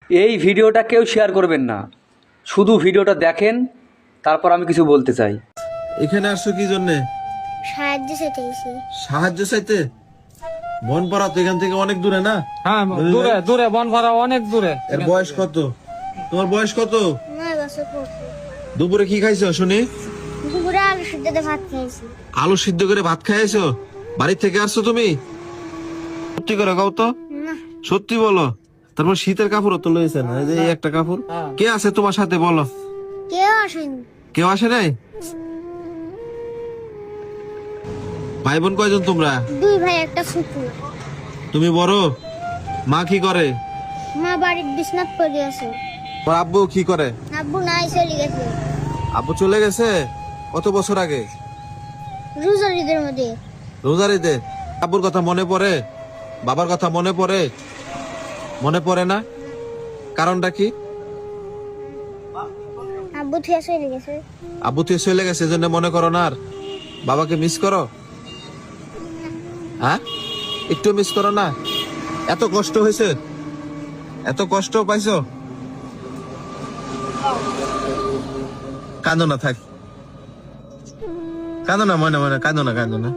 এই ভিডিওটা কেউ শেয়ার করবেন না, শুধু ভিডিওটা দেখেন, তারপর আমি কিছু বলতে চাই। এখানে আসছো কি জন্যে? সাহায্য চাইতেছি। সাহায্য চাইতে? বনপাড়া তো এখান থেকে অনেক দূরে না? হ্যাঁ দূরে দূরে, বনপাড়া অনেক দূরে। এর বয়স কত? তোমার বয়স কত? 9 বছর পড়ছে। দুপুরে কি খাইছো শুনি? দুপুরে আলু সিদ্ধতে ভাত খেয়েছি। আলু সিদ্ধ করে ভাত খাইছো? বাড়ি থেকে আসছো তুমি? সত্যি করে কও তো, না, সত্যি বলো। তারপর শীতের কাপড়ও তো লইছেন, এই যে এই একটা কাপড়। কে আছে তোমার সাথে বলো? কেউ আসেনি। কেউ আসে নাই? ভাই বোন কয়জন তোমরা? 2 ভাই একটা ফুপু। তুমি বড়? মা কি করে? মা বাড়ির বিছনাত পড়ে আছে। তোমার আব্বু কি করে? আব্বু নাই, চলে গেছে আব্বু চলে গেছে কত বছর আগে? রোজার ঈদের মধ্যে। রোজার ঈদে? আব্বুর কথা মনে পড়ে? বাবার কথা মনে পড়ে? মনে পড়ে না? কারণটা কি? আব্বু থুয়া চলে গেছে। আব্বু তুই চলে গেছে জন্য মনে করো না? আর বাবাকে মিস করো? হ্যাঁ, একটু মিস করো না? এত কষ্ট হয়েছে, এত কষ্ট পাইছো? কাঁদো না, থাক, কাঁদো না, মনে মনে কাঁদো না, কাঁদো না।